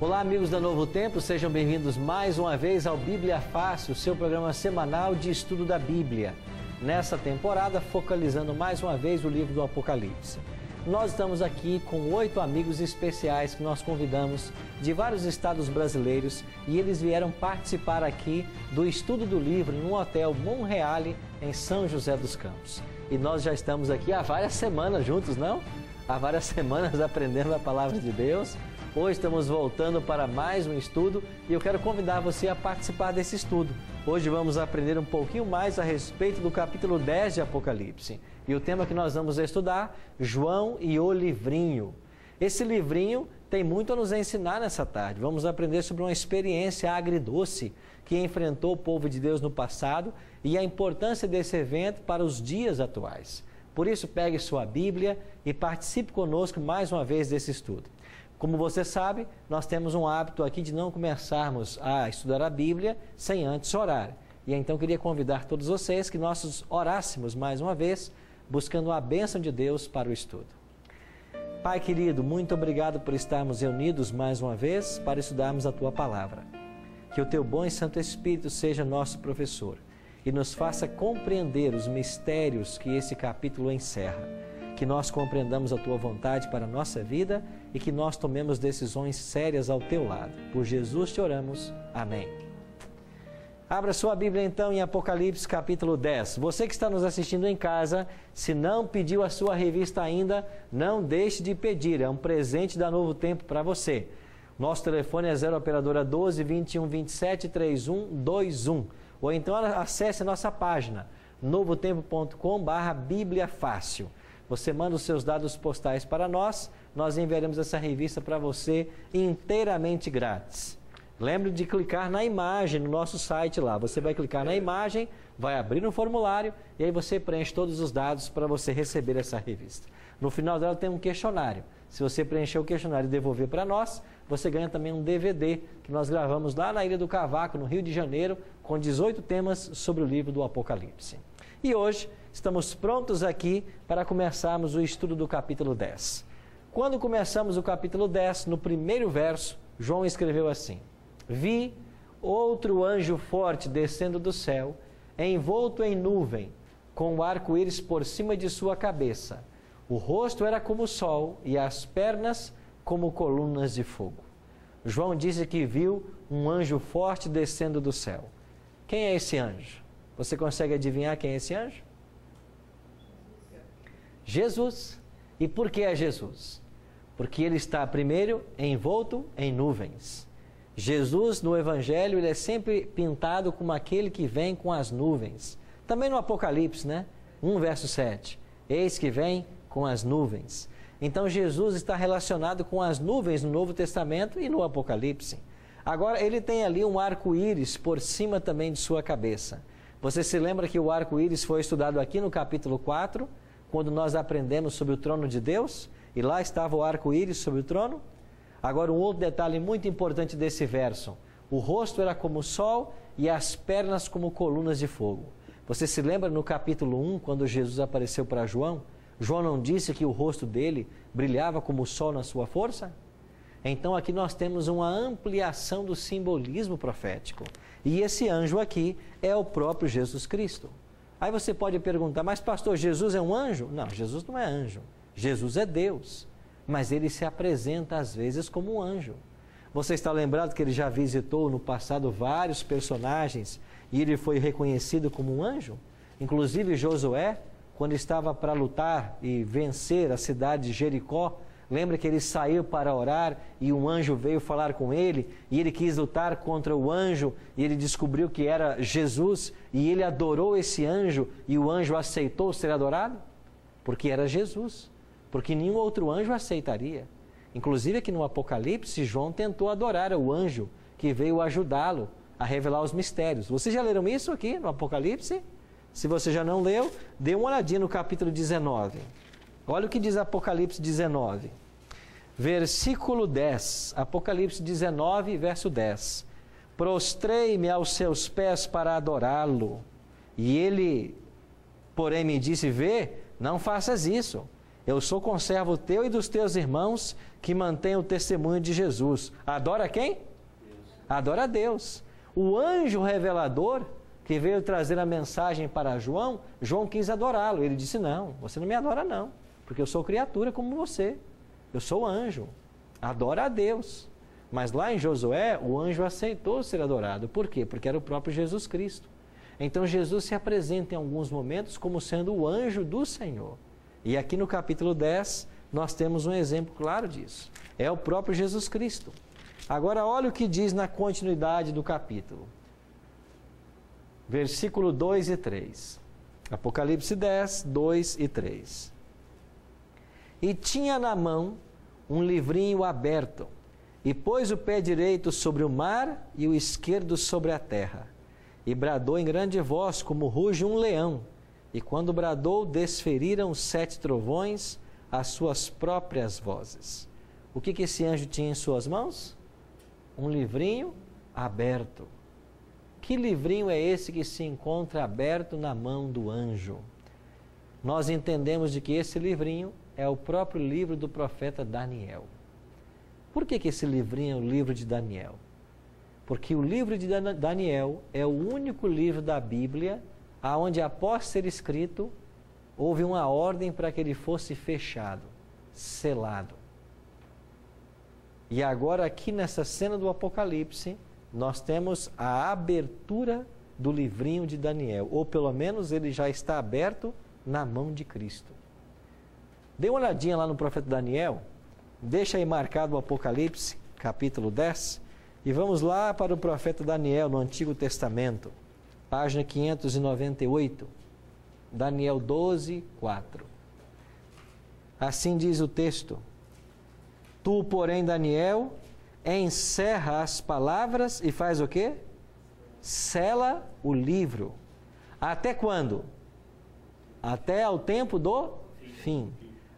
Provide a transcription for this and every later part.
Olá, amigos da Novo Tempo, sejam bem-vindos mais uma vez ao Bíblia Fácil, seu programa semanal de estudo da Bíblia. Nessa temporada, focalizando mais uma vez o livro do Apocalipse. Nós estamos aqui com 8 amigos especiais que nós convidamos de vários estados brasileiros e eles vieram participar aqui do estudo do livro no Hotel Monreale, em São José dos Campos. E nós já estamos aqui há várias semanas juntos, não? Há várias semanas aprendendo a Palavra de Deus. Hoje estamos voltando para mais um estudo e eu quero convidar você a participar desse estudo. Hoje vamos aprender um pouquinho mais a respeito do capítulo 10 de Apocalipse. E o tema que nós vamos estudar, João e o Livrinho. Esse livrinho tem muito a nos ensinar nessa tarde. Vamos aprender sobre uma experiência agridoce que enfrentou o povo de Deus no passado e a importância desse evento para os dias atuais. Por isso, pegue sua Bíblia e participe conosco mais uma vez desse estudo. Como você sabe, nós temos um hábito aqui de não começarmos a estudar a Bíblia sem antes orar. E então queria convidar todos vocês que nós orássemos mais uma vez, buscando a bênção de Deus para o estudo. Pai querido, muito obrigado por estarmos reunidos mais uma vez para estudarmos a Tua Palavra. Que o Teu bom e Santo Espírito seja nosso professor e nos faça compreender os mistérios que esse capítulo encerra. Que nós compreendamos a Tua vontade para a nossa vida e que nós tomemos decisões sérias ao Teu lado. Por Jesus te oramos. Amém. Abra sua Bíblia então em Apocalipse capítulo 10. Você que está nos assistindo em casa, se não pediu a sua revista ainda, não deixe de pedir. É um presente da Novo Tempo para você. Nosso telefone é 0 operadora 12 21 27 31 21. Ou então acesse a nossa página novotempo.com/Bíblia Fácil. Você manda os seus dados postais para nós, nós enviaremos essa revista para você inteiramente grátis. Lembre de clicar na imagem no nosso site lá. Você vai clicar na imagem, vai abrir um formulário e aí você preenche todos os dados para você receber essa revista. No final dela tem um questionário. Se você preencher o questionário e devolver para nós, você ganha também um DVD que nós gravamos lá na Ilha do Cavaco, no Rio de Janeiro, com 18 temas sobre o livro do Apocalipse. E hoje estamos prontos aqui para começarmos o estudo do capítulo 10. Quando começamos o capítulo 10, no primeiro verso, João escreveu assim: Vi outro anjo forte descendo do céu, envolto em nuvem, com o arco-íris por cima de sua cabeça. O rosto era como o sol e as pernas como colunas de fogo. João disse que viu um anjo forte descendo do céu. Quem é esse anjo? Você consegue adivinhar quem é esse anjo? Jesus. E por que é Jesus? Porque ele está primeiro envolto em nuvens. Jesus no Evangelho ele é sempre pintado como aquele que vem com as nuvens. Também no Apocalipse, né? 1 verso 7. Eis que vem com as nuvens. Então Jesus está relacionado com as nuvens no Novo Testamento e no Apocalipse. Agora ele tem ali um arco-íris por cima também de sua cabeça. Você se lembra que o arco-íris foi estudado aqui no capítulo 4, quando nós aprendemos sobre o trono de Deus? E lá estava o arco-íris sobre o trono? Agora, um outro detalhe muito importante desse verso. O rosto era como o sol e as pernas como colunas de fogo. Você se lembra no capítulo 1, quando Jesus apareceu para João? João não disse que o rosto dele brilhava como o sol na sua força? Então aqui nós temos uma ampliação do simbolismo profético. E esse anjo aqui é o próprio Jesus Cristo. Aí você pode perguntar, mas pastor, Jesus é um anjo? Não, Jesus não é anjo. Jesus é Deus. Mas ele se apresenta às vezes como um anjo. Você está lembrado que ele já visitou no passado vários personagens e ele foi reconhecido como um anjo? Inclusive Josué, quando estava para lutar e vencer a cidade de Jericó, lembra que ele saiu para orar e um anjo veio falar com ele e ele quis lutar contra o anjo e ele descobriu que era Jesus e ele adorou esse anjo e o anjo aceitou ser adorado? Porque era Jesus, porque nenhum outro anjo aceitaria. Inclusive aqui no Apocalipse, João tentou adorar o anjo que veio ajudá-lo a revelar os mistérios. Vocês já leram isso aqui no Apocalipse? Se você já não leu, dê uma olhadinha no capítulo 19. Olha o que diz Apocalipse 19, versículo 10. Apocalipse 19, verso 10. Prostrei-me aos seus pés para adorá-lo. E ele, porém, me disse, vê, não faças isso. Eu sou conservo teu e dos teus irmãos que mantêm o testemunho de Jesus. Adora quem? Deus. Adora a Deus. O anjo revelador que veio trazer a mensagem para João, João quis adorá-lo. Ele disse, não, você não me adora não, porque eu sou criatura como você. Eu sou anjo. Adora a Deus. Mas lá em Josué, o anjo aceitou ser adorado. Por quê? Porque era o próprio Jesus Cristo. Então Jesus se apresenta em alguns momentos como sendo o anjo do Senhor. E aqui no capítulo 10, nós temos um exemplo claro disso. É o próprio Jesus Cristo. Agora, olha o que diz na continuidade do capítulo. Versículo 2 e 3. Apocalipse 10, 2 e 3. E tinha na mão um livrinho aberto, e pôs o pé direito sobre o mar e o esquerdo sobre a terra. E bradou em grande voz, como ruge um leão. E quando bradou, desferiram 7 trovões as suas próprias vozes. O que esse anjo tinha em suas mãos? Um livrinho aberto. Que livrinho é esse que se encontra aberto na mão do anjo? Nós entendemos de que esse livrinho é o próprio livro do profeta Daniel. Por que esse livrinho é o livro de Daniel? Porque o livro de Daniel é o único livro da Bíblia aonde, após ser escrito, houve uma ordem para que ele fosse fechado, selado. E agora aqui nessa cena do Apocalipse, nós temos a abertura do livrinho de Daniel, ou pelo menos ele já está aberto na mão de Cristo. Dê uma olhadinha lá no profeta Daniel, deixa aí marcado o Apocalipse, capítulo 10, e vamos lá para o profeta Daniel no Antigo Testamento, página 598, Daniel 12, 4. Assim diz o texto: Tu, porém, Daniel, encerra as palavras e faz o quê? Sela o livro. Até quando? Até ao tempo do fim.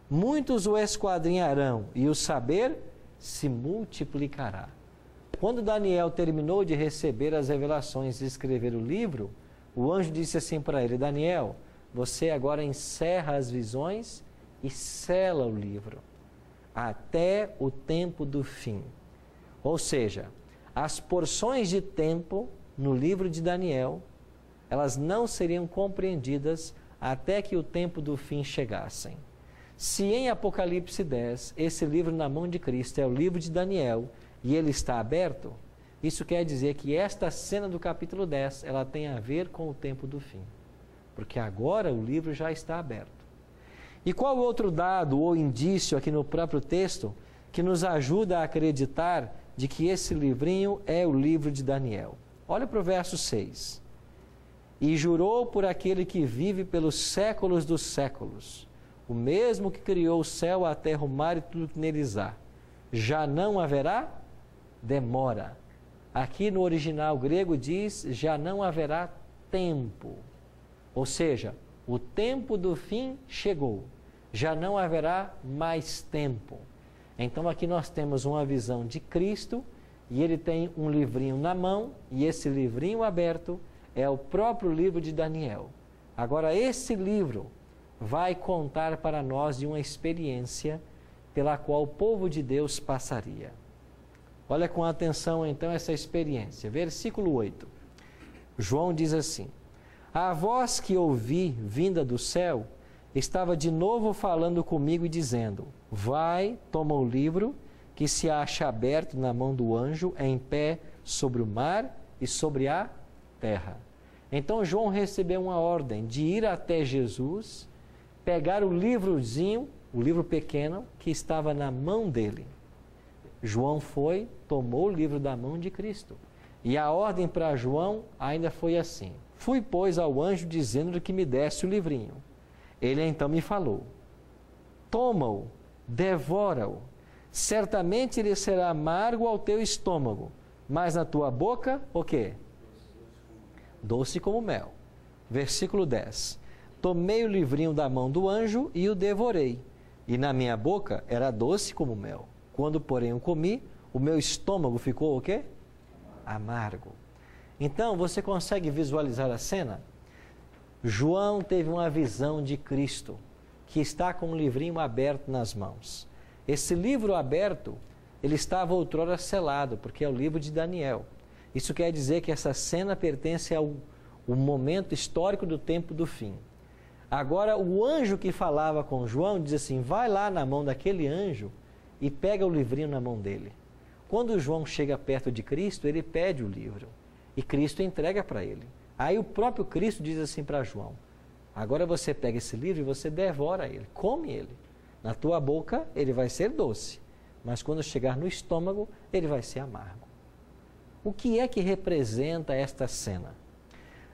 Muitos o esquadrinharão e o saber se multiplicará. Quando Daniel terminou de receber as revelações e escrever o livro, o anjo disse assim para ele: Daniel, você agora encerra as visões e sela o livro até o tempo do fim. Ou seja, as porções de tempo no livro de Daniel, elas não seriam compreendidas até que o tempo do fim chegassem. Se em Apocalipse 10, esse livro na mão de Cristo é o livro de Daniel e ele está aberto, isso quer dizer que esta cena do capítulo 10, ela tem a ver com o tempo do fim. Porque agora o livro já está aberto. E qual outro dado ou indício aqui no próprio texto que nos ajuda a acreditar de que esse livrinho é o livro de Daniel? Olha para o verso 6. E jurou por aquele que vive pelos séculos dos séculos, o mesmo que criou o céu, a terra, o mar e tudo que neles há. Já não haverá demora. Aqui no original grego diz, já não haverá tempo. Ou seja, o tempo do fim chegou. Já não haverá mais tempo. Então aqui nós temos uma visão de Cristo e ele tem um livrinho na mão e esse livrinho aberto é o próprio livro de Daniel. Agora esse livro vai contar para nós de uma experiência pela qual o povo de Deus passaria. Olha com atenção então essa experiência. Versículo 8. João diz assim: A voz que ouvi vinda do céu estava de novo falando comigo e dizendo: Vai, toma o livro que se acha aberto na mão do anjo, em pé sobre o mar e sobre a terra. Então João recebeu uma ordem de ir até Jesus, pegar o livrozinho, o livro pequeno, que estava na mão dele. João foi, tomou o livro da mão de Cristo. E a ordem para João ainda foi assim: Fui, pois, ao anjo dizendo-lhe que me desse o livrinho. Ele então me falou: Toma-o, devora-o. Certamente ele será amargo ao teu estômago, mas na tua boca, o quê? Doce como mel. Versículo 10. Tomei o livrinho da mão do anjo e o devorei. E na minha boca era doce como mel. Quando, porém, o comi, o meu estômago ficou o quê? Amargo. Então, você consegue visualizar a cena? João teve uma visão de Cristo, que está com um livrinho aberto nas mãos. Esse livro aberto, ele estava outrora selado, porque é o livro de Daniel. Isso quer dizer que essa cena pertence ao momento histórico do tempo do fim. Agora, o anjo que falava com João diz assim, vai lá na mão daquele anjo e pega o livrinho na mão dele. Quando João chega perto de Cristo, ele pede o livro e Cristo entrega para ele. Aí o próprio Cristo diz assim para João, agora você pega esse livro e você devora ele, come ele. Na tua boca ele vai ser doce, mas quando chegar no estômago ele vai ser amargo. O que é que representa esta cena?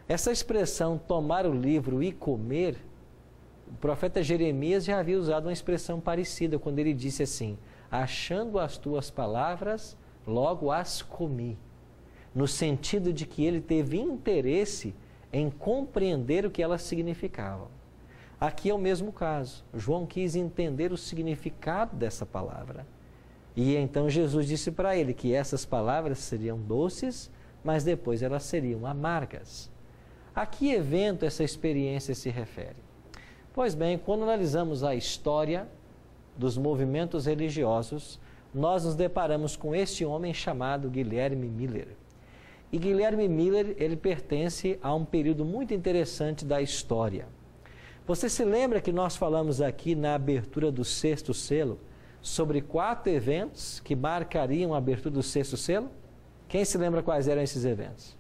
Essa expressão tomar o livro e comer, o profeta Jeremias já havia usado uma expressão parecida quando ele disse assim, achando as tuas palavras, logo as comi. No sentido de que ele teve interesse em compreender o que elas significavam. Aqui é o mesmo caso. João quis entender o significado dessa palavra. E então Jesus disse para ele que essas palavras seriam doces, mas depois elas seriam amargas. A que evento essa experiência se refere? Pois bem, quando analisamos a história dos movimentos religiosos, nós nos deparamos com este homem chamado Guilherme Miller. E Guilherme Miller, ele pertence a um período muito interessante da história. Você se lembra que nós falamos aqui na abertura do sexto selo sobre 4 eventos que marcariam a abertura do sexto selo? Quem se lembra quais eram esses eventos?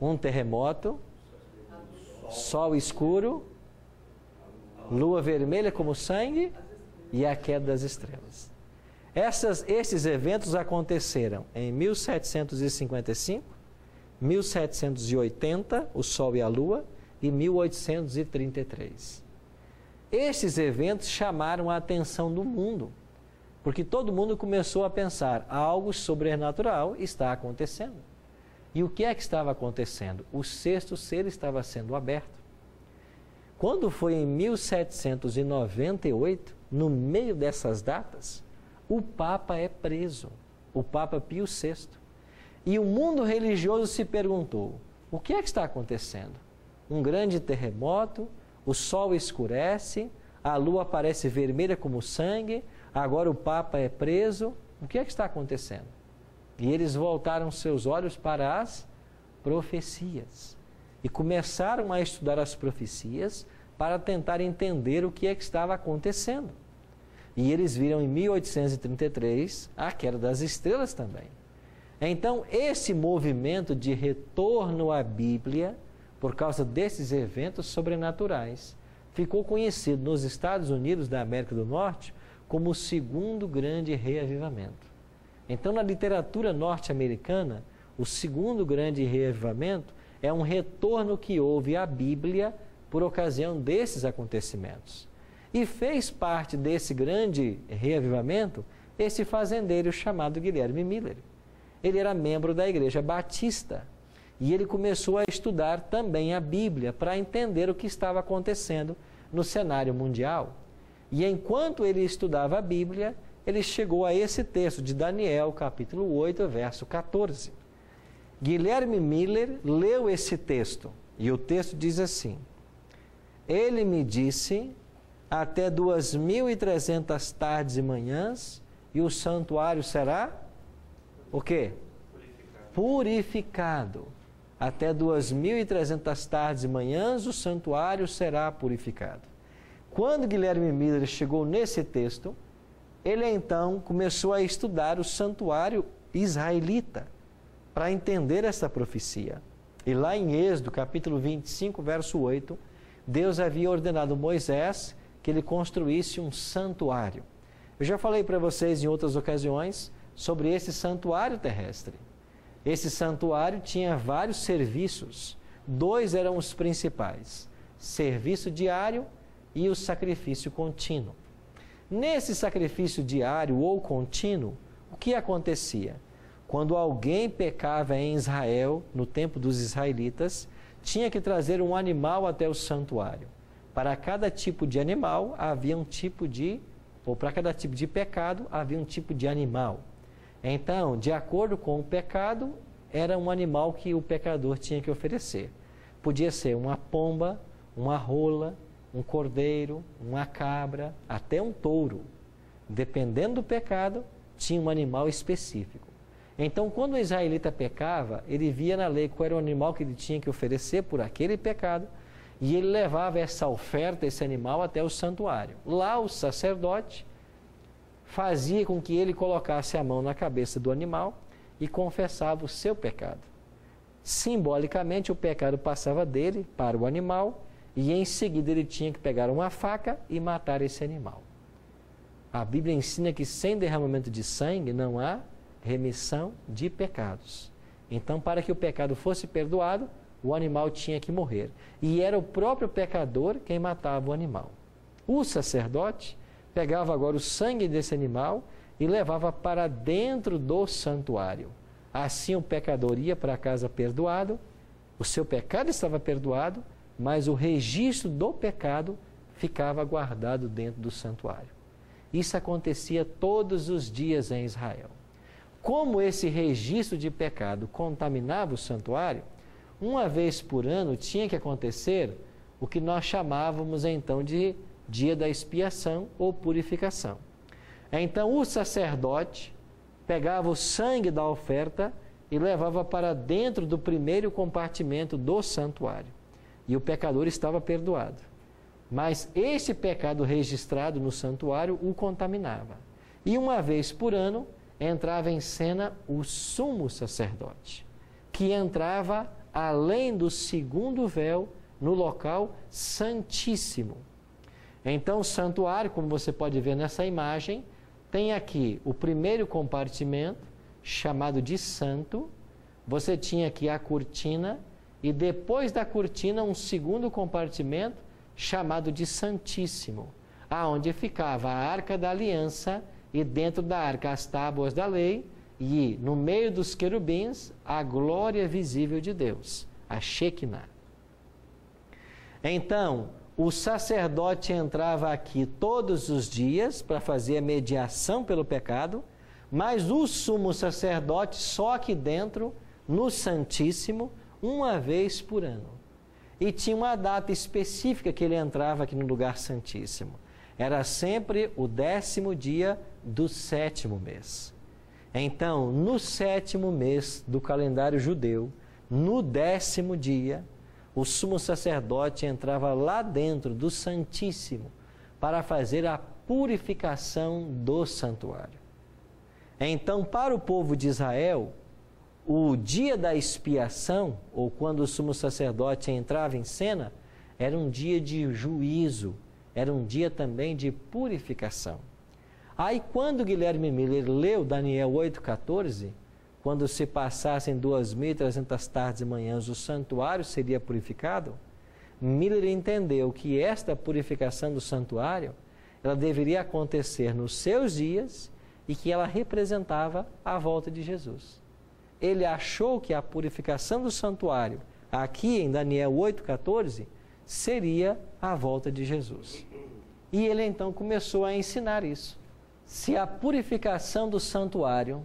Um terremoto, sol escuro, lua vermelha como sangue e a queda das estrelas. Esses eventos aconteceram em 1755, 1780, o sol e a lua, e 1833. Esses eventos chamaram a atenção do mundo, porque todo mundo começou a pensar, algo sobrenatural está acontecendo. E o que é que estava acontecendo? O sexto selo estava sendo aberto. Quando foi em 1798, no meio dessas datas, o Papa é preso, o Papa Pio VI. E o mundo religioso se perguntou, o que é que está acontecendo? Um grande terremoto, o sol escurece, a lua aparece vermelha como sangue, agora o Papa é preso, o que é que está acontecendo? E eles voltaram seus olhos para as profecias e começaram a estudar as profecias para tentar entender o que é que estava acontecendo. E eles viram em 1833 a queda das estrelas também. Então, esse movimento de retorno à Bíblia, por causa desses eventos sobrenaturais, ficou conhecido nos Estados Unidos da América do Norte como o segundo grande reavivamento. Então, na literatura norte-americana, o segundo grande reavivamento é um retorno que houve à Bíblia por ocasião desses acontecimentos. E fez parte desse grande reavivamento esse fazendeiro chamado Guilherme Miller. Ele era membro da Igreja Batista e ele começou a estudar também a Bíblia para entender o que estava acontecendo no cenário mundial. E enquanto ele estudava a Bíblia, ele chegou a esse texto de Daniel, capítulo 8, verso 14. Guilherme Miller leu esse texto e o texto diz assim: ele me disse, até 2.300 tardes e manhãs, e o santuário será o quê? Purificado. Até 2.300 tardes e manhãs, o santuário será purificado. Quando Guilherme Miller chegou nesse texto, ele então começou a estudar o santuário israelita para entender essa profecia. E lá em Êxodo, capítulo 25, verso 8, Deus havia ordenado a Moisés que ele construísse um santuário. Eu já falei para vocês em outras ocasiões sobre esse santuário terrestre. Esse santuário tinha vários serviços. 2 eram os principais: serviço diário e o sacrifício contínuo. Nesse sacrifício diário ou contínuo, o que acontecia? Quando alguém pecava em Israel, no tempo dos israelitas, tinha que trazer um animal até o santuário. Para cada tipo de animal havia um tipo de, ou para cada tipo de pecado havia um tipo de animal. Então, de acordo com o pecado, era um animal que o pecador tinha que oferecer. Podia ser uma pomba, uma rola, um cordeiro, uma cabra, até um touro. Dependendo do pecado, tinha um animal específico. Então, quando o israelita pecava, ele via na lei qual era o animal que ele tinha que oferecer por aquele pecado, e ele levava essa oferta, esse animal, até o santuário. Lá o sacerdote fazia com que ele colocasse a mão na cabeça do animal e confessava o seu pecado. Simbolicamente, o pecado passava dele para o animal, e em seguida ele tinha que pegar uma faca e matar esse animal. A Bíblia ensina que sem derramamento de sangue não há remissão de pecados. Então, para que o pecado fosse perdoado, o animal tinha que morrer. E era o próprio pecador quem matava o animal. O sacerdote pegava agora o sangue desse animal e levava para dentro do santuário. Assim o pecador ia para casa perdoado, o seu pecado estava perdoado, mas o registro do pecado ficava guardado dentro do santuário. Isso acontecia todos os dias em Israel. Como esse registro de pecado contaminava o santuário, uma vez por ano tinha que acontecer o que nós chamávamos então de dia da expiação ou purificação. Então o sacerdote pegava o sangue da oferta e levava para dentro do primeiro compartimento do santuário. E o pecador estava perdoado. Mas esse pecado registrado no santuário o contaminava. E uma vez por ano entrava em cena o sumo sacerdote, que entrava além do segundo véu no local santíssimo. Então o santuário, como você pode ver nessa imagem, tem aqui o primeiro compartimento, chamado de santo. Você tinha aqui a cortina e depois da cortina um segundo compartimento chamado de santíssimo, aonde ficava a arca da aliança e dentro da arca as tábuas da lei e no meio dos querubins a glória visível de Deus, a Shekinah. Então, o sacerdote entrava aqui todos os dias para fazer a mediação pelo pecado, mas o sumo sacerdote só aqui dentro, no Santíssimo, uma vez por ano. E tinha uma data específica que ele entrava aqui no lugar santíssimo. Era sempre o 10º dia do 7º mês. Então, no 7º mês do calendário judeu, no 10º dia, o sumo sacerdote entrava lá dentro do Santíssimo para fazer a purificação do santuário. Então, para o povo de Israel, o dia da expiação, ou quando o sumo sacerdote entrava em cena, era um dia de juízo, era um dia também de purificação. Aí, quando Guilherme Miller leu Daniel 8,14, quando se passassem 2.300 tardes e manhãs, o santuário seria purificado, Miller entendeu que esta purificação do santuário, ela deveria acontecer nos seus dias e que ela representava a volta de Jesus. Ele achou que a purificação do santuário, aqui em Daniel 8,14, seria a volta de Jesus. E ele então começou a ensinar isso. Se a purificação do santuário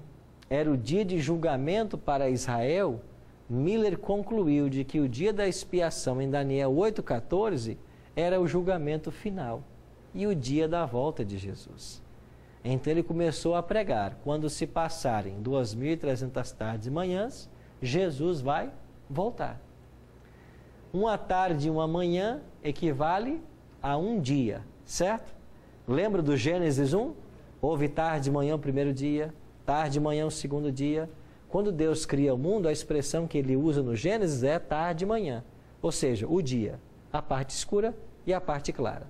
era o dia de julgamento para Israel, Miller concluiu de que o dia da expiação em Daniel 8,14 era o julgamento final e o dia da volta de Jesus. Então ele começou a pregar, quando se passarem 2.300 tardes e manhãs, Jesus vai voltar. Uma tarde e uma manhã equivale a um dia, certo? Lembra do Gênesis 1? Houve tarde e manhã o primeiro dia, tarde e manhã o segundo dia. Quando Deus cria o mundo, a expressão que ele usa no Gênesis é tarde e manhã, ou seja, o dia, a parte escura e a parte clara.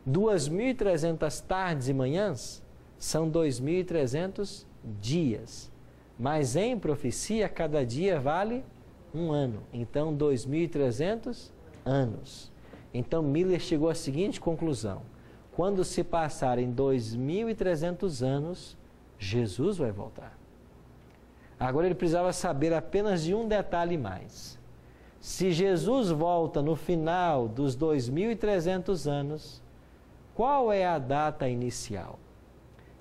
2.300 tardes e manhãs são 2.300 dias, mas em profecia cada dia vale um ano, então 2.300 anos. Então Miller chegou à seguinte conclusão: quando se passarem 2.300 anos, Jesus vai voltar. Agora ele precisava saber apenas de um detalhe mais. Se Jesus volta no final dos 2.300 anos, qual é a data inicial?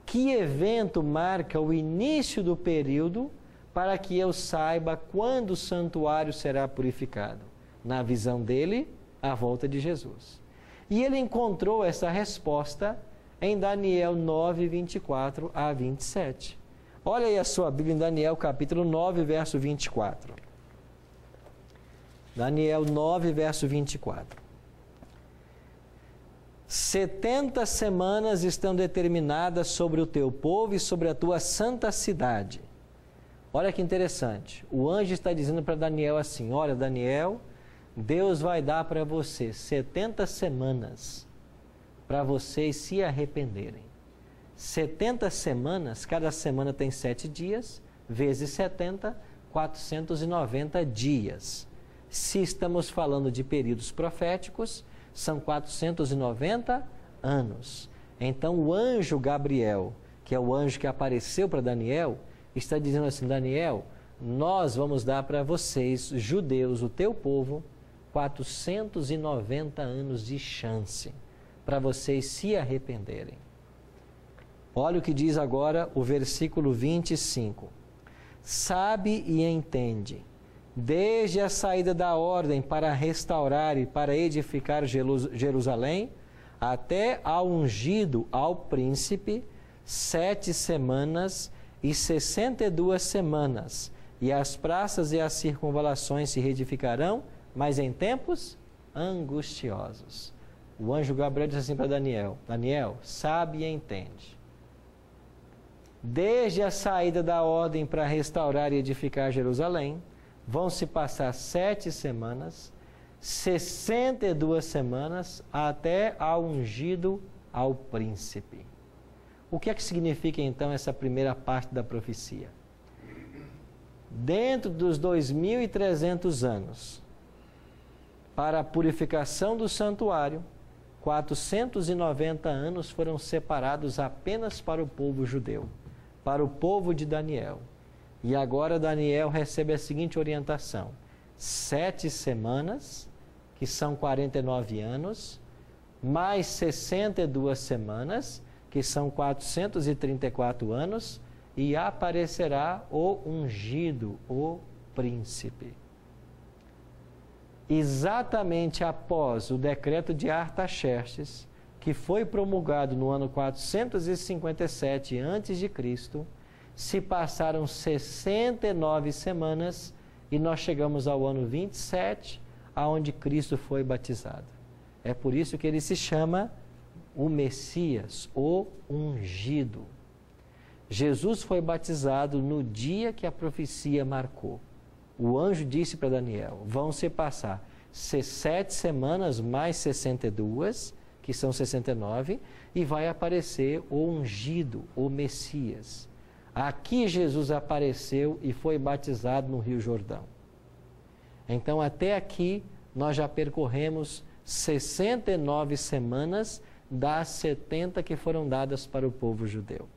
Que evento marca o início do período para que eu saiba quando o santuário será purificado? Na visão dele, a volta de Jesus. E ele encontrou essa resposta em Daniel 9, 24 a 27. Olha aí a sua Bíblia em Daniel capítulo 9, verso 24. Daniel 9, verso 24. 70 semanas estão determinadas sobre o teu povo e sobre a tua santa cidade. Olha que interessante. O anjo está dizendo para Daniel assim: olha, Daniel, Deus vai dar para você 70 semanas para vocês se arrependerem. 70 semanas, cada semana tem 7 dias, vezes 70, 490 dias. Se estamos falando de períodos proféticos, são 490 anos. Então o anjo Gabriel, que é o anjo que apareceu para Daniel, está dizendo assim: Daniel, nós vamos dar para vocês, judeus, o teu povo, 490 anos de chance para vocês se arrependerem. Olha o que diz agora o versículo 25. Sabe e entende, desde a saída da ordem para restaurar e para edificar Jerusalém, até ao ungido, ao príncipe, 7 semanas e 62 semanas, e as praças e as circunvalações se reedificarão, mas em tempos angustiosos. O anjo Gabriel disse assim para Daniel: Daniel, sabe e entende. Desde a saída da ordem para restaurar e edificar Jerusalém, vão se passar 7 semanas, 62 semanas, até ao ungido, ao príncipe. O que é que significa então essa primeira parte da profecia? Dentro dos 2.300 anos, para a purificação do santuário, 490 anos foram separados apenas para o povo judeu, para o povo de Daniel. E agora Daniel recebe a seguinte orientação: 7 semanas, que são 49 anos, mais 62 semanas, que são 434 anos, e aparecerá o ungido, o príncipe. Exatamente após o decreto de Artaxerxes, que foi promulgado no ano 457 a.C., se passaram 69 semanas e nós chegamos ao ano 27, aonde Cristo foi batizado. É por isso que ele se chama o Messias, o ungido. Jesus foi batizado no dia que a profecia marcou. O anjo disse para Daniel: vão se passar 7 semanas mais 62, que são 69, e vai aparecer o ungido, o Messias. Aqui Jesus apareceu e foi batizado no Rio Jordão. Então, até aqui, nós já percorremos 69 semanas das 70 que foram dadas para o povo judeu.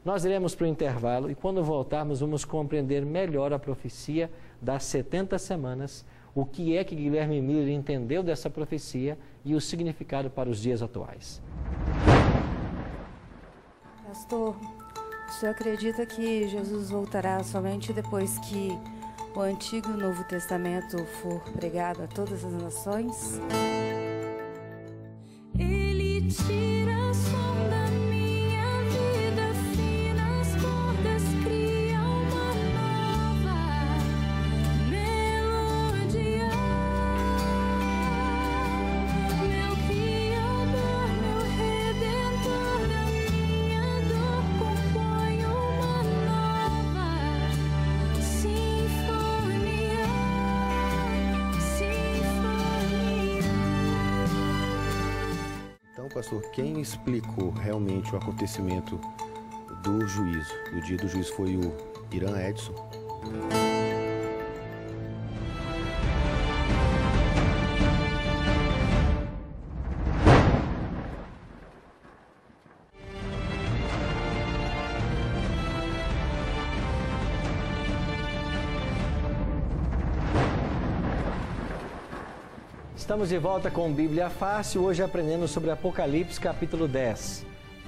Nós iremos para o intervalo e quando voltarmos vamos compreender melhor a profecia das 70 semanas, o que é que Guilherme Miller entendeu dessa profecia e o significado para os dias atuais. Pastor, o senhor acredita que Jesus voltará somente depois que o Antigo e o Novo Testamento for pregado a todas as nações? Ele tira o som da minha vida, finas cordas, cria uma nova melodia. Meu Criador, meu Redentor, da minha dor compõe uma nova sinfonia, Então, pastor, quem explicou realmente o acontecimento do juízo? O dia do juízo foi o Irã Edson? Estamos de volta com Bíblia Fácil, hoje aprendendo sobre Apocalipse capítulo 10.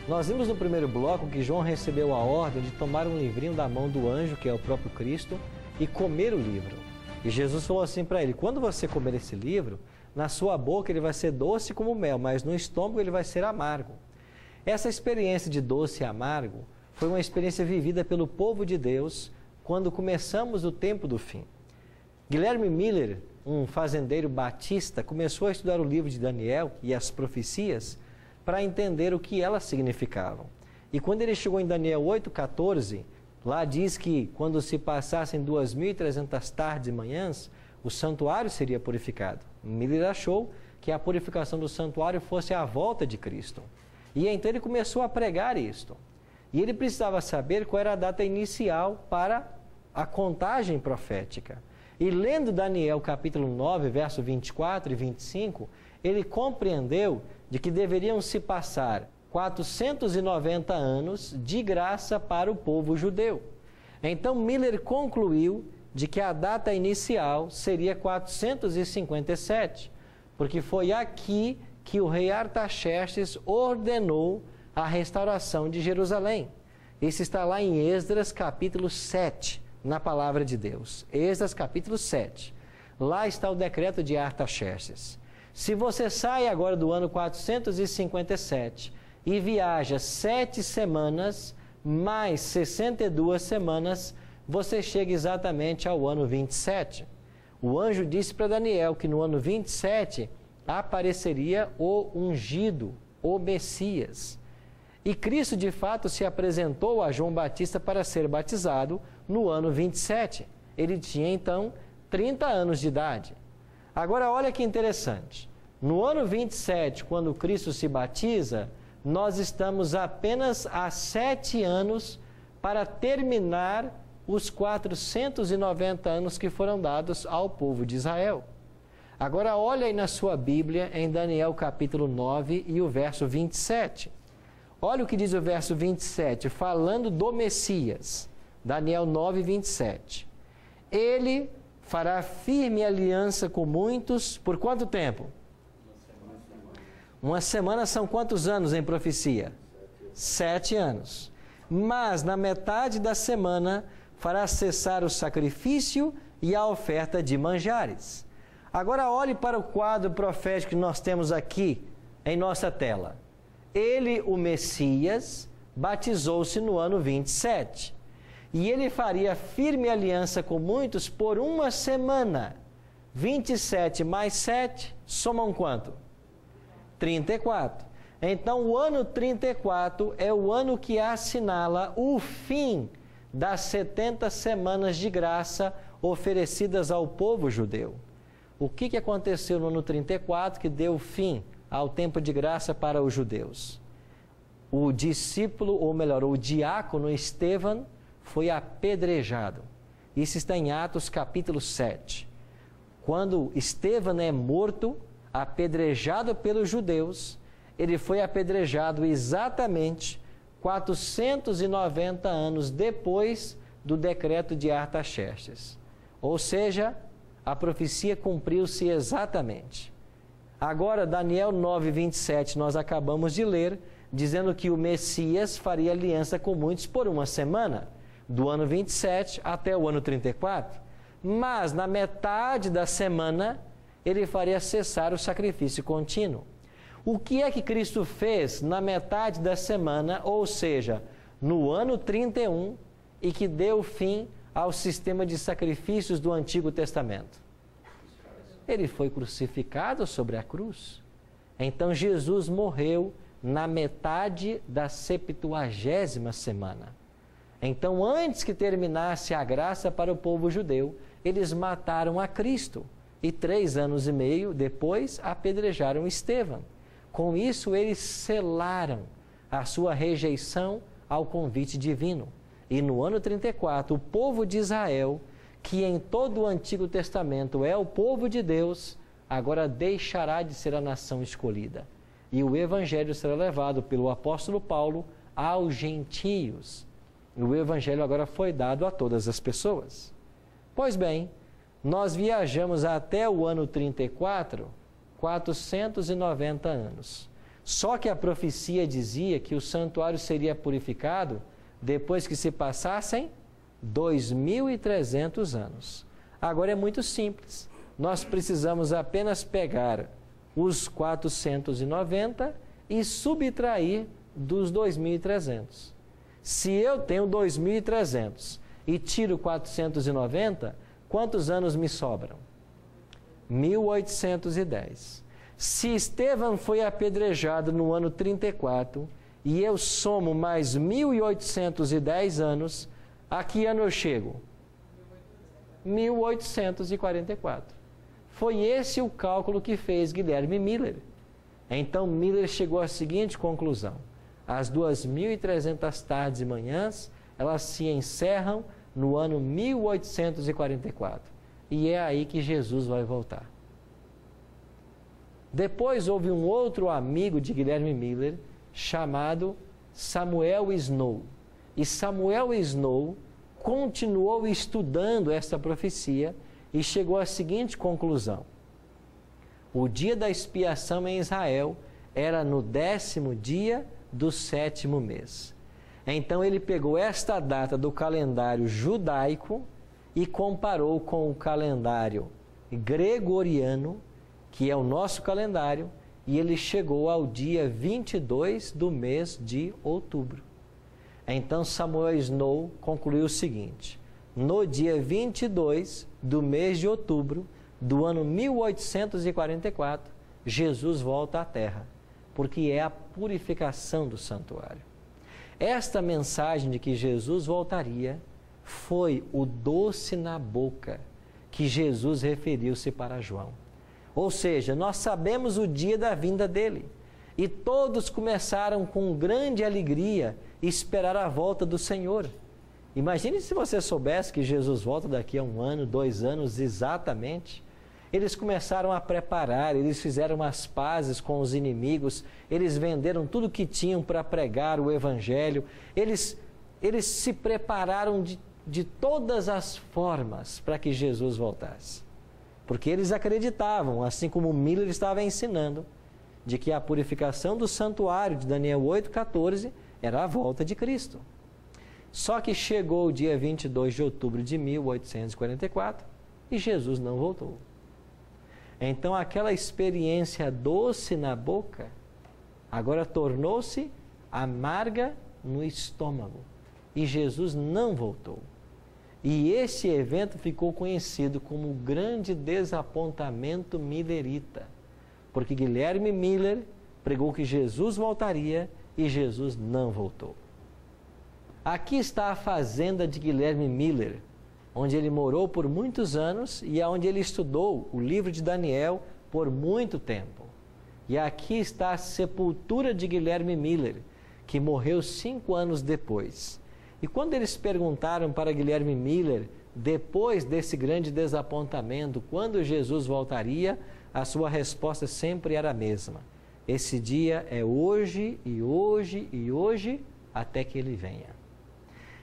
Nós vimos no primeiro bloco que João recebeu a ordem de tomar um livrinho da mão do anjo, que é o próprio Cristo, e comer o livro. E Jesus falou assim para ele: quando você comer esse livro, na sua boca ele vai ser doce como mel, mas no estômago ele vai ser amargo. Essa experiência de doce e amargo foi uma experiência vivida pelo povo de Deus quando começamos o tempo do fim. Guilherme Miller, um fazendeiro batista, começou a estudar o livro de Daniel e as profecias para entender o que elas significavam. E quando ele chegou em Daniel 8,14, lá diz que quando se passassem 2.300 tardes e manhãs, o santuário seria purificado. Miller achou que a purificação do santuário fosse a volta de Cristo. E então ele começou a pregar isto. E ele precisava saber qual era a data inicial para a contagem profética. E lendo Daniel capítulo 9, verso 24 e 25, ele compreendeu de que deveriam se passar 490 anos de graça para o povo judeu. Então Miller concluiu de que a data inicial seria 457, porque foi aqui que o rei Artaxerxes ordenou a restauração de Jerusalém. Isso está lá em Esdras capítulo 7, na palavra de Deus. Esdras capítulo 7. Lá está o decreto de Artaxerxes. Se você sai agora do ano 457 e viaja 7 semanas, mais 62 semanas, você chega exatamente ao ano 27. O anjo disse para Daniel que no ano 27 apareceria o ungido, o Messias. E Cristo, de fato, se apresentou a João Batista para ser batizado no ano 27. Ele tinha, então, 30 anos de idade. Agora, olha que interessante. No ano 27, quando Cristo se batiza, nós estamos apenas há 7 anos para terminar os 490 anos que foram dados ao povo de Israel. Agora, olha aí na sua Bíblia, em Daniel capítulo 9 e o verso 27. Olha o que diz o verso 27, falando do Messias. Daniel 9, 27. Ele fará firme aliança com muitos, por quanto tempo? Uma semana são quantos anos em profecia? 7 anos. Mas na metade da semana fará cessar o sacrifício e a oferta de manjares. Agora olhe para o quadro profético que nós temos aqui em nossa tela. Ele, o Messias, batizou-se no ano 27. E ele faria firme aliança com muitos por uma semana. 27 mais 7 somam quanto? 34. Então, o ano 34 é o ano que assinala o fim das 70 semanas de graça oferecidas ao povo judeu. O que aconteceu no ano 34 que deu fim ao tempo de graça para os judeus? O discípulo, ou melhor, o diácono Estevão foi apedrejado. Isso está em Atos capítulo 7. Quando Estevão é morto, apedrejado pelos judeus, ele foi apedrejado exatamente 490 anos depois do decreto de Artaxerxes. Ou seja, a profecia cumpriu-se exatamente. Agora, Daniel 9, 27, nós acabamos de ler, dizendo que o Messias faria aliança com muitos por uma semana, do ano 27 até o ano 34. Mas, na metade da semana, ele faria cessar o sacrifício contínuo. O que é que Cristo fez na metade da semana, ou seja, no ano 31, e que deu fim ao sistema de sacrifícios do Antigo Testamento? Ele foi crucificado sobre a cruz. Então Jesus morreu na metade da 70ª semana. Então, antes que terminasse a graça para o povo judeu, eles mataram a Cristo. E 3 anos e meio depois, apedrejaram Estevão. Com isso, eles selaram a sua rejeição ao convite divino. E no ano 34, o povo de Israel, que em todo o Antigo Testamento é o povo de Deus, agora deixará de ser a nação escolhida. E o Evangelho será levado pelo apóstolo Paulo aos gentios. E o Evangelho agora foi dado a todas as pessoas. Pois bem, nós viajamos até o ano 34, 490 anos. Só que a profecia dizia que o santuário seria purificado depois que se passassem 2.300 anos. Agora é muito simples. nós precisamos apenas pegar os 490 e subtrair dos 2.300. Se eu tenho 2.300 e tiro 490, quantos anos me sobram? 1.810. Se Estevão foi apedrejado no ano 34 e eu somo mais 1.810 anos, a que ano eu chego? 1844. Foi esse o cálculo que fez Guilherme Miller. Então Miller chegou à seguinte conclusão: as 2.300 tardes e manhãs, elas se encerram no ano 1844. E é aí que Jesus vai voltar. Depois houve um outro amigo de Guilherme Miller, chamado Samuel Snow. E Samuel Snow continuou estudando esta profecia e chegou à seguinte conclusão: o dia da expiação em Israel era no 10º dia do 7º mês. Então ele pegou esta data do calendário judaico e comparou com o calendário gregoriano, que é o nosso calendário, e ele chegou ao dia 22 do mês de outubro. Então Samuel Snow concluiu o seguinte: no dia 22 do mês de outubro do ano 1844, Jesus volta à terra, porque é a purificação do santuário. Esta mensagem de que Jesus voltaria foi o doce na boca que Jesus referiu-se para João. Ou seja, nós sabemos o dia da vinda dele. E todos começaram com grande alegria esperar a volta do Senhor. Imagine se você soubesse que Jesus volta daqui a 1 ano, 2 anos exatamente. Eles começaram a preparar, eles fizeram as pazes com os inimigos, eles venderam tudo que tinham para pregar o Evangelho, eles se prepararam de todas as formas para que Jesus voltasse. Porque eles acreditavam, assim como Miller estava ensinando, de que a purificação do santuário de Daniel 8,14 era a volta de Cristo. Só que chegou o dia 22 de outubro de 1844 e Jesus não voltou. Então aquela experiência doce na boca agora tornou-se amarga no estômago e Jesus não voltou. E esse evento ficou conhecido como o grande desapontamento millerita, porque Guilherme Miller pregou que Jesus voltaria e Jesus não voltou. Aqui está a fazenda de Guilherme Miller, onde ele morou por muitos anos e onde ele estudou o livro de Daniel por muito tempo. E aqui está a sepultura de Guilherme Miller, que morreu 5 anos depois. E quando eles perguntaram para Guilherme Miller, depois desse grande desapontamento, quando Jesus voltaria, a sua resposta sempre era a mesma: esse dia é hoje e hoje e hoje, até que ele venha.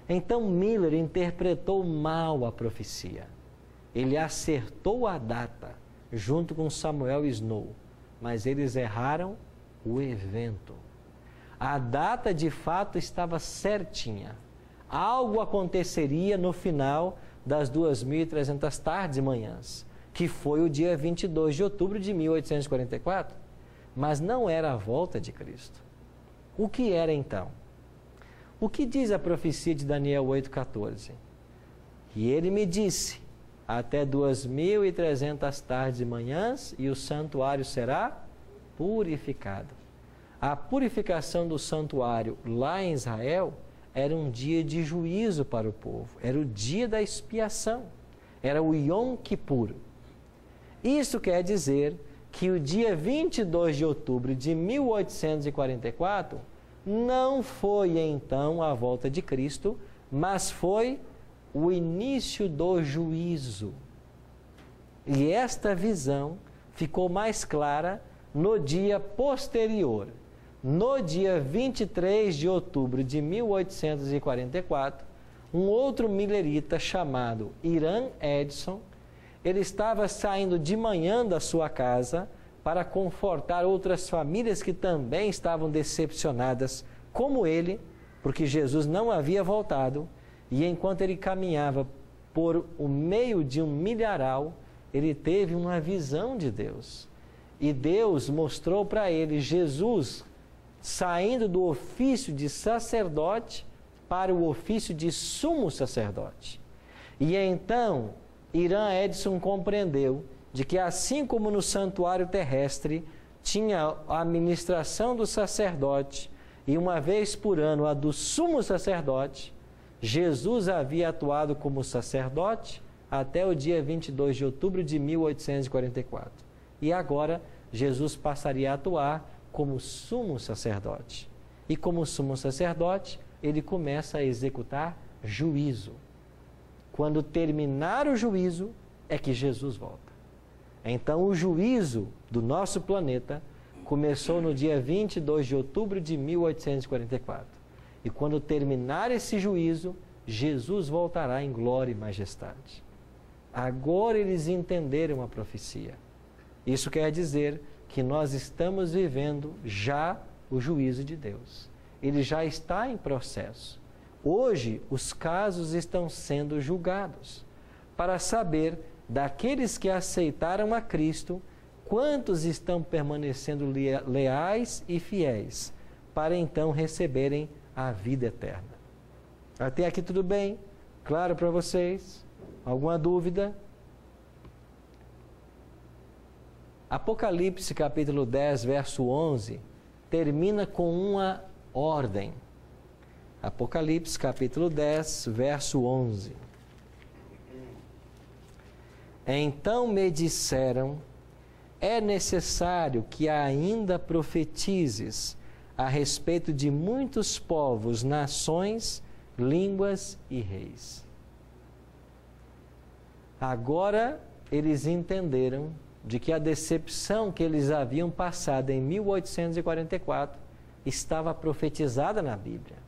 Então Miller interpretou mal a profecia. Ele acertou a data, junto com Samuel Snow, mas eles erraram o evento. A data de fato estava certinha. Algo aconteceria no final das 2.300 tardes e manhãs, que foi o dia 22 de outubro de 1844, mas não era a volta de Cristo. O que era então? O que diz a profecia de Daniel 8,14? E ele me disse: até 2.300 tardes e manhãs, e o santuário será purificado. A purificação do santuário lá em Israel era um dia de juízo para o povo, era o dia da expiação, era o Yom Kippur. Isso quer dizer que o dia 22 de outubro de 1844 não foi então a volta de Cristo, mas foi o início do juízo. E esta visão ficou mais clara no dia posterior. No dia 23 de outubro de 1844, um outro millerita chamado Hiram Edson, ele estava saindo de manhã da sua casa para confortar outras famílias que também estavam decepcionadas, como ele, porque Jesus não havia voltado, e enquanto ele caminhava por o meio de um milharal, ele teve uma visão de Deus. E Deus mostrou para ele Jesus saindo do ofício de sacerdote para o ofício de sumo sacerdote. E então, Irã Edson compreendeu de que assim como no santuário terrestre tinha a administração do sacerdote e uma vez por ano a do sumo sacerdote, Jesus havia atuado como sacerdote até o dia 22 de outubro de 1844. E agora Jesus passaria a atuar como sumo sacerdote. E como sumo sacerdote, ele começa a executar juízo. Quando terminar o juízo, é que Jesus volta. Então, o juízo do nosso planeta começou no dia 22 de outubro de 1844. E quando terminar esse juízo, Jesus voltará em glória e majestade. Agora eles entenderam a profecia. Isso quer dizer que nós estamos vivendo já o juízo de Deus. Ele já está em processo. Hoje, os casos estão sendo julgados para saber daqueles que aceitaram a Cristo, quantos estão permanecendo leais e fiéis, para então receberem a vida eterna. Até aqui tudo bem? Claro para vocês? Alguma dúvida? Apocalipse capítulo 10, verso 11, termina com uma ordem. Apocalipse capítulo 10, verso 11. Então me disseram, é necessário que ainda profetizes a respeito de muitos povos, nações, línguas e reis. Agora eles entenderam de que a decepção que eles haviam passado em 1844 estava profetizada na Bíblia.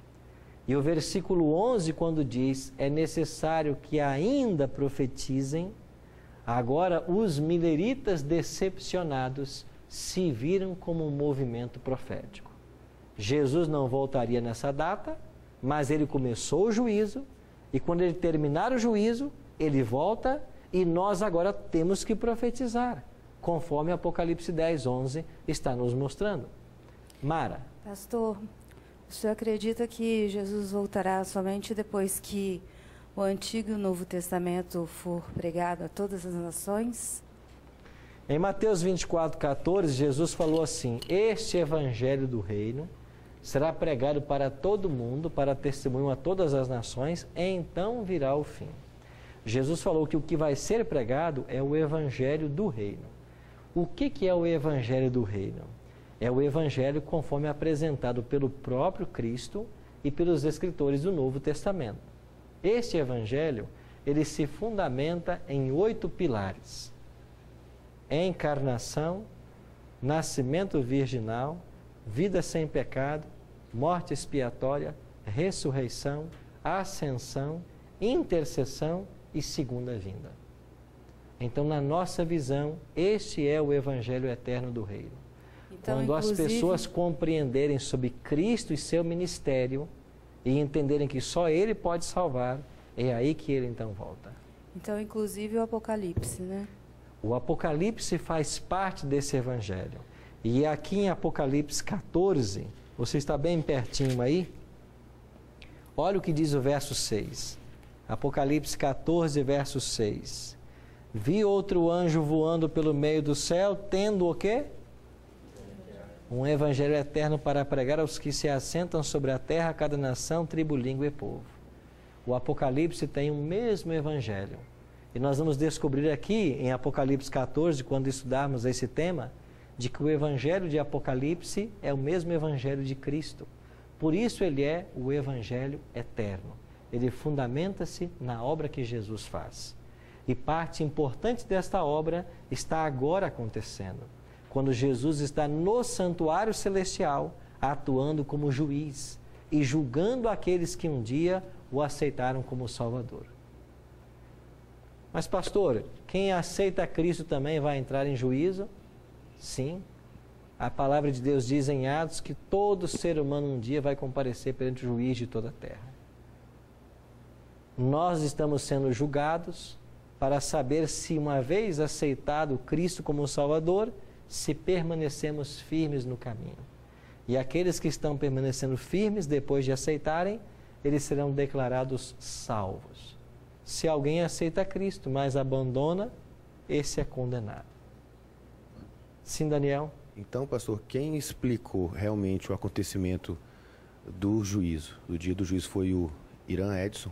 E o versículo 11, quando diz, é necessário que ainda profetizem, agora os mileritas decepcionados se viram como um movimento profético. Jesus não voltaria nessa data, mas ele começou o juízo, e quando ele terminar o juízo, ele volta, e nós agora temos que profetizar, conforme Apocalipse 10, 11 está nos mostrando. Mara. Pastor, o senhor acredita que Jesus voltará somente depois que o Antigo e o Novo Testamento for pregado a todas as nações? Em Mateus 24, 14, Jesus falou assim, este evangelho do reino será pregado para todo mundo, para testemunho a todas as nações, e então virá o fim. Jesus falou que o que vai ser pregado é o evangelho do reino. O que é o evangelho do reino? É o evangelho conforme apresentado pelo próprio Cristo e pelos escritores do Novo Testamento. Este evangelho, ele se fundamenta em 8 pilares: encarnação, nascimento virginal, vida sem pecado, morte expiatória, ressurreição, ascensão, intercessão e segunda vinda. Então, na nossa visão, este é o evangelho eterno do reino. Então, quando as pessoas compreenderem sobre Cristo e seu ministério e entenderem que só Ele pode salvar, é aí que Ele então volta. Então, inclusive o Apocalipse, né? O Apocalipse faz parte desse evangelho. E aqui em Apocalipse 14, você está bem pertinho aí? Olha o que diz o verso 6. Apocalipse 14, verso 6. Vi outro anjo voando pelo meio do céu, tendo o quê? Um evangelho eterno para pregar aos que se assentam sobre a terra, cada nação, tribo, língua e povo. O Apocalipse tem o mesmo evangelho. E nós vamos descobrir aqui, em Apocalipse 14, quando estudarmos esse tema, de que o evangelho de Apocalipse é o mesmo evangelho de Cristo. Por isso ele é o evangelho eterno. Ele fundamenta-se na obra que Jesus faz. E parte importante desta obra está agora acontecendo, quando Jesus está no santuário celestial, atuando como juiz e julgando aqueles que um dia o aceitaram como Salvador. Mas, pastor, quem aceita Cristo também vai entrar em juízo? Sim. A palavra de Deus diz em Atos que todo ser humano um dia vai comparecer perante o juiz de toda a terra. Nós estamos sendo julgados para saber se, uma vez aceitado Cristo como Salvador, se permanecemos firmes no caminho. E aqueles que estão permanecendo firmes, depois de aceitarem, eles serão declarados salvos. Se alguém aceita Cristo, mas abandona, esse é condenado. Sim, Daniel? Então, pastor, quem explicou realmente o acontecimento do juízo, do dia do juízo, foi o Irã Edson?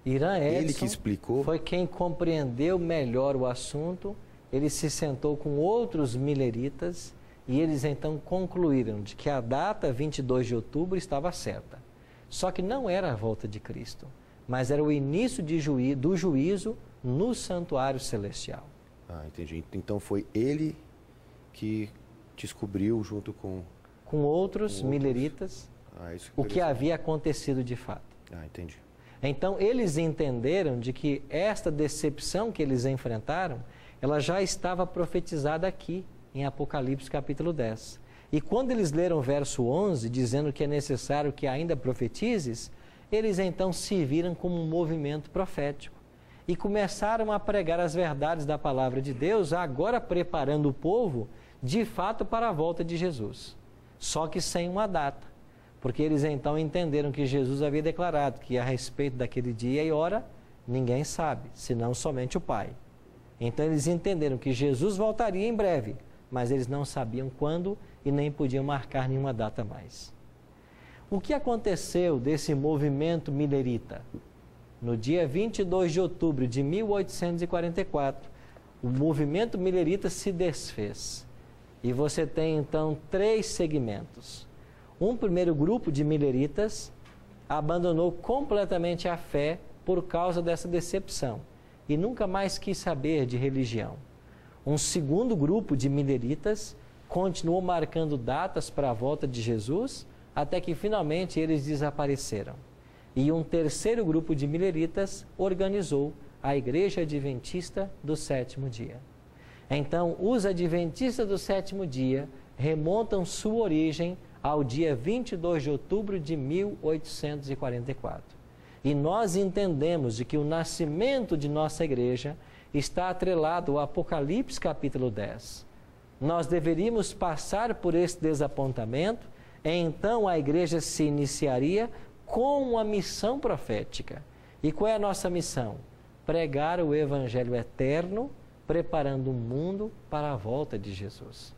Irã Edson Ele que explicou? foi quem compreendeu melhor o assunto. Ele se sentou com outros mileritas e eles então concluíram de que a data 22 de outubro estava certa. Só que não era a volta de Cristo, mas era o início do juízo no santuário celestial. Ah, entendi. Então foi ele que descobriu junto com outros mileritas o que havia acontecido de fato. Ah, entendi. Então eles entenderam de que esta decepção que eles enfrentaram, ela já estava profetizada aqui em Apocalipse capítulo 10. E quando eles leram o verso 11, dizendo que é necessário que ainda profetizes, eles então se viram como um movimento profético e começaram a pregar as verdades da palavra de Deus, agora preparando o povo de fato para a volta de Jesus, só que sem uma data, porque eles então entenderam que Jesus havia declarado que a respeito daquele dia e hora, ninguém sabe, senão somente o Pai. Então eles entenderam que Jesus voltaria em breve, mas eles não sabiam quando e nem podiam marcar nenhuma data mais. O que aconteceu desse movimento milerita? No dia 22 de outubro de 1844, o movimento milerita se desfez. E você tem então 3 segmentos. Um primeiro grupo de mileritas abandonou completamente a fé por causa dessa decepção e nunca mais quis saber de religião. Um segundo grupo de mileritas continuou marcando datas para a volta de Jesus, até que finalmente eles desapareceram. E um terceiro grupo de mileritas organizou a Igreja Adventista do Sétimo Dia. Então, os Adventistas do Sétimo Dia remontam sua origem ao dia 22 de outubro de 1844. E nós entendemos de que o nascimento de nossa igreja está atrelado ao Apocalipse capítulo 10. Nós deveríamos passar por esse desapontamento, então a igreja se iniciaria com uma missão profética. E qual é a nossa missão? Pregar o Evangelho eterno, preparando o mundo para a volta de Jesus.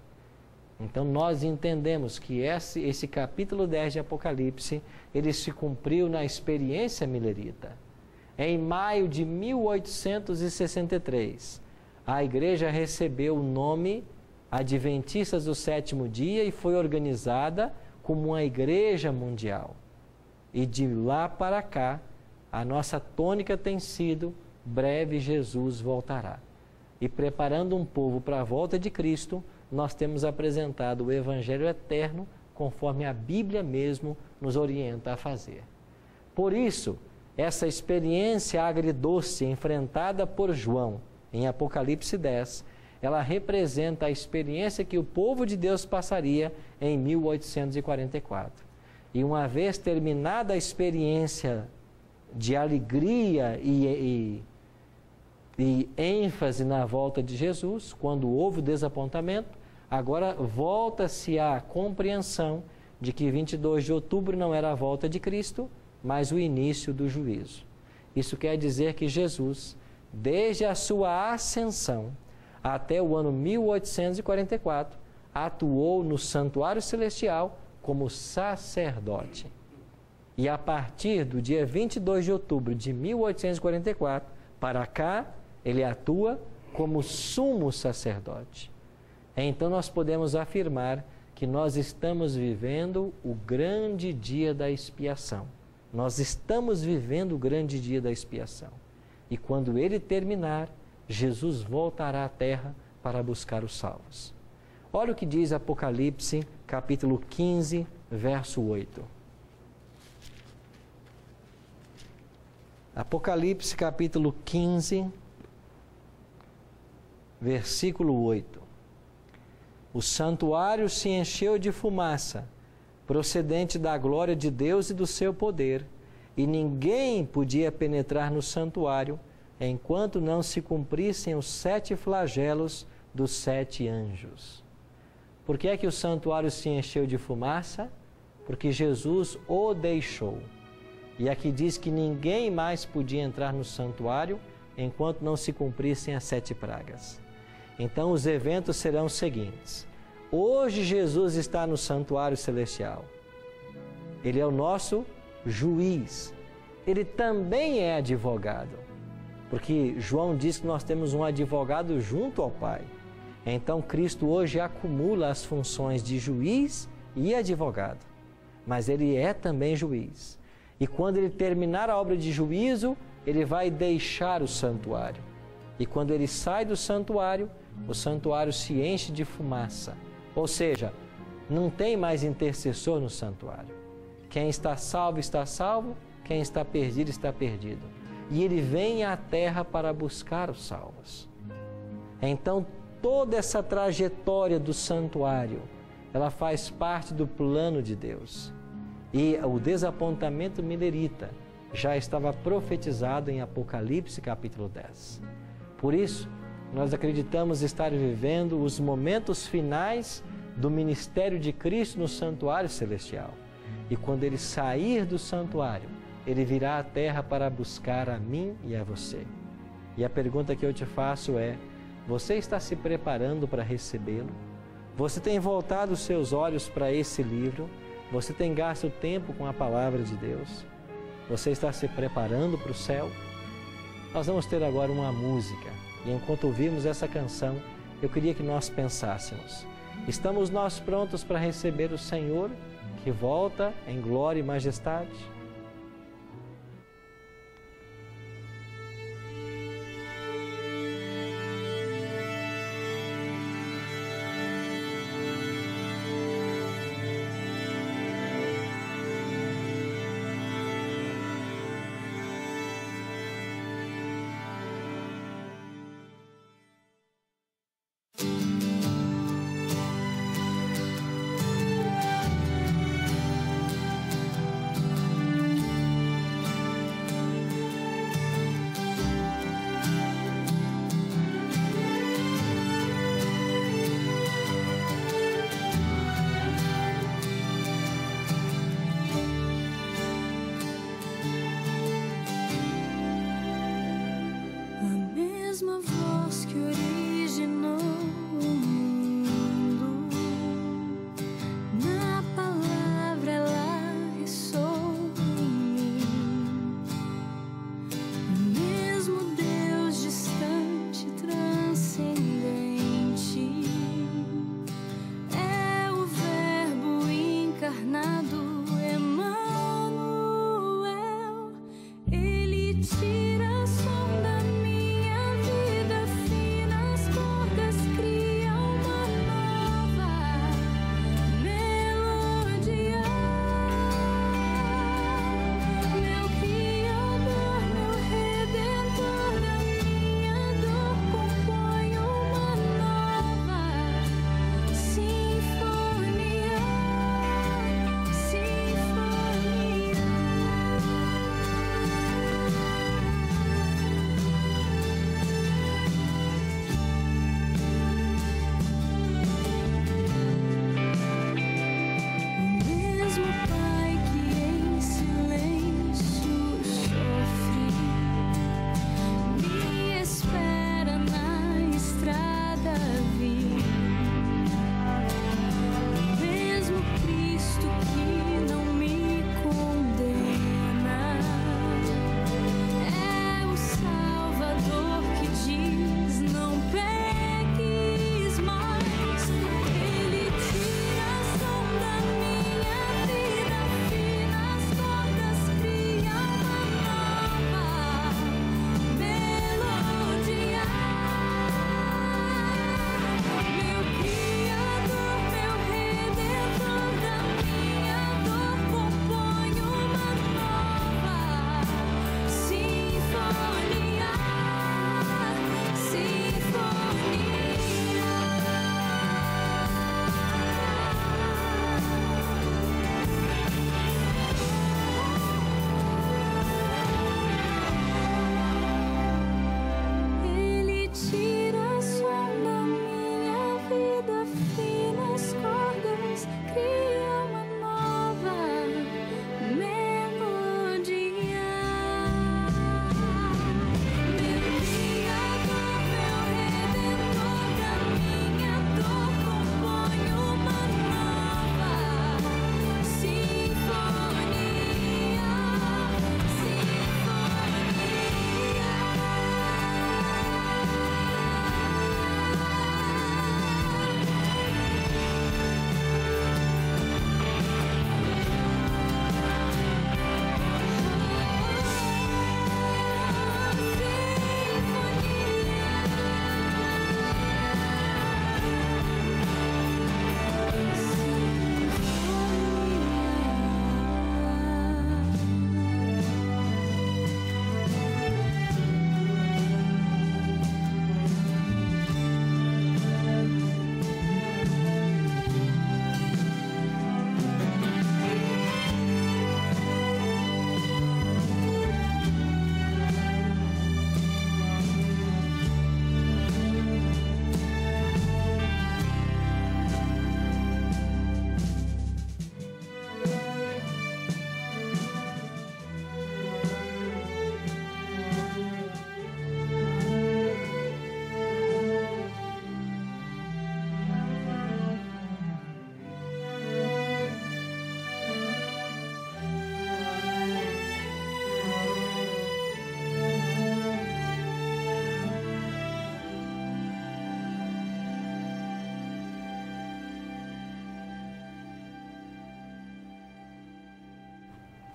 Então nós entendemos que esse capítulo 10 de Apocalipse, ele se cumpriu na experiência milerita. Em maio de 1863, a igreja recebeu o nome Adventistas do Sétimo Dia e foi organizada como uma igreja mundial. E de lá para cá, a nossa tônica tem sido: breve Jesus voltará. E preparando um povo para a volta de Cristo, nós temos apresentado o Evangelho eterno conforme a Bíblia mesmo nos orienta a fazer. Por isso, essa experiência agridoce enfrentada por João em Apocalipse 10, ela representa a experiência que o povo de Deus passaria em 1844. E uma vez terminada a experiência de alegria e ênfase na volta de Jesus, quando houve o desapontamento, agora volta-se à compreensão de que 22 de outubro não era a volta de Cristo, mas o início do juízo. Isso quer dizer que Jesus, desde a sua ascensão até o ano 1844, atuou no santuário celestial como sacerdote. E a partir do dia 22 de outubro de 1844, para cá, ele atua como sumo sacerdote. Então nós podemos afirmar que nós estamos vivendo o grande dia da expiação. Nós estamos vivendo o grande dia da expiação. E quando ele terminar, Jesus voltará à terra para buscar os salvos. Olha o que diz Apocalipse, capítulo 15, verso 8. Apocalipse, capítulo 15, versículo 8. O santuário se encheu de fumaça, procedente da glória de Deus e do seu poder, e ninguém podia penetrar no santuário, enquanto não se cumprissem os 7 flagelos dos 7 anjos. Por que é que o santuário se encheu de fumaça? Porque Jesus o deixou. E aqui diz que ninguém mais podia entrar no santuário enquanto não se cumprissem as 7 pragas. Então os eventos serão os seguintes. Hoje Jesus está no santuário celestial. Ele é o nosso juiz. Ele também é advogado. Porque João diz que nós temos um advogado junto ao Pai. Então Cristo hoje acumula as funções de juiz e advogado. Mas ele é também juiz. E quando ele terminar a obra de juízo, ele vai deixar o santuário. E quando ele sai do santuário, o santuário se enche de fumaça. Ou seja, não tem mais intercessor no santuário. Quem está salvo, quem está perdido. E ele vem à terra para buscar os salvos. Então, toda essa trajetória do santuário, ela faz parte do plano de Deus. E o desapontamento milerita já estava profetizado em Apocalipse capítulo 10. Por isso, nós acreditamos estar vivendo os momentos finais do ministério de Cristo no santuário celestial. E quando ele sair do santuário, ele virá à terra para buscar a mim e a você. E a pergunta que eu te faço é: você está se preparando para recebê-lo? Você tem voltado os seus olhos para esse livro? Você tem gasto tempo com a palavra de Deus? Você está se preparando para o céu? Nós vamos ter agora uma música. E enquanto ouvimos essa canção, eu queria que nós pensássemos: estamos nós prontos para receber o Senhor, que volta em glória e majestade?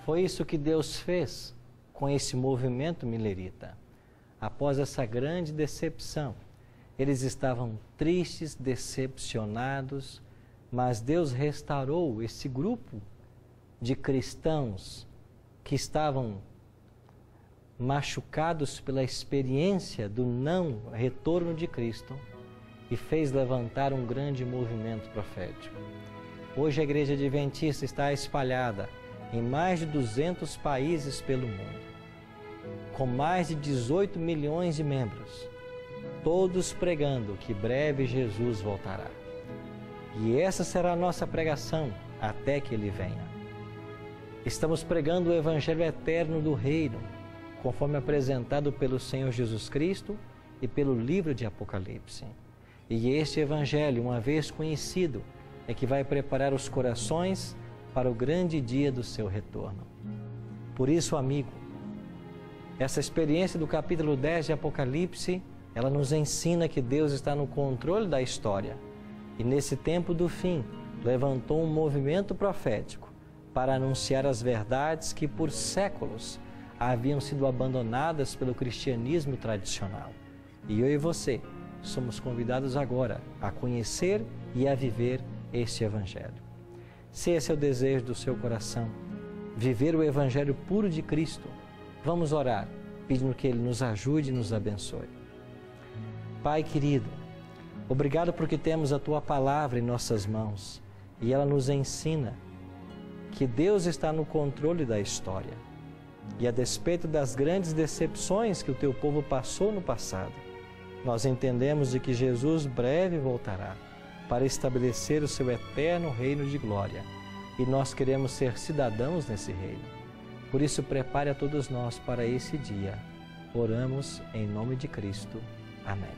Foi isso que Deus fez com esse movimento milerita. Após essa grande decepção, eles estavam tristes, decepcionados, mas Deus restaurou esse grupo de cristãos que estavam machucados pela experiência do não retorno de Cristo e fez levantar um grande movimento profético. Hoje a Igreja Adventista está espalhada em mais de 200 países pelo mundo, com mais de 18 milhões de membros, todos pregando que breve Jesus voltará. E essa será a nossa pregação até que Ele venha. Estamos pregando o Evangelho eterno do Reino, conforme apresentado pelo Senhor Jesus Cristo e pelo livro de Apocalipse. E este Evangelho, uma vez conhecido, é que vai preparar os corações para o grande dia do seu retorno. Por isso, amigo, essa experiência do capítulo 10 de Apocalipse, ela nos ensina que Deus está no controle da história. E nesse tempo do fim, levantou um movimento profético para anunciar as verdades que por séculos haviam sido abandonadas pelo cristianismo tradicional. E eu e você somos convidados agora a conhecer e a viver este Evangelho. Se esse é o desejo do seu coração, viver o Evangelho puro de Cristo, vamos orar, pedindo que Ele nos ajude e nos abençoe. Pai querido, obrigado porque temos a Tua Palavra em nossas mãos e ela nos ensina que Deus está no controle da história. E a despeito das grandes decepções que o Teu povo passou no passado, nós entendemos de que Jesus breve voltará para estabelecer o Seu eterno reino de glória. E nós queremos ser cidadãos nesse reino. Por isso, prepare a todos nós para esse dia. Oramos em nome de Cristo. Amém.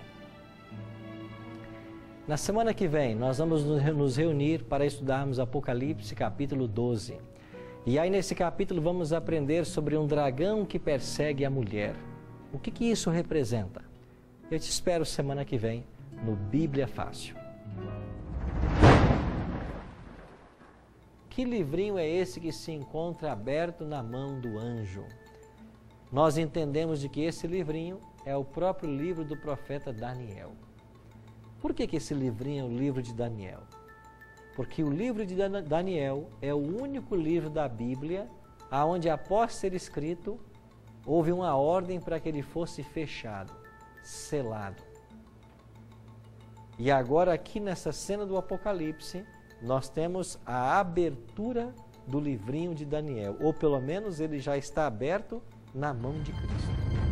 Na semana que vem, nós vamos nos reunir para estudarmos Apocalipse capítulo 12. E aí nesse capítulo vamos aprender sobre um dragão que persegue a mulher. O que isso representa? Eu te espero semana que vem no Bíblia Fácil. Que livrinho é esse que se encontra aberto na mão do anjo? Nós entendemos de que esse livrinho é o próprio livro do profeta Daniel. Por que esse livrinho é o livro de Daniel? Porque o livro de Daniel é o único livro da Bíblia onde, após ser escrito, houve uma ordem para que ele fosse fechado, selado. E agora aqui nessa cena do Apocalipse, nós temos a abertura do livrinho de Daniel, ou pelo menos ele já está aberto na mão de Cristo.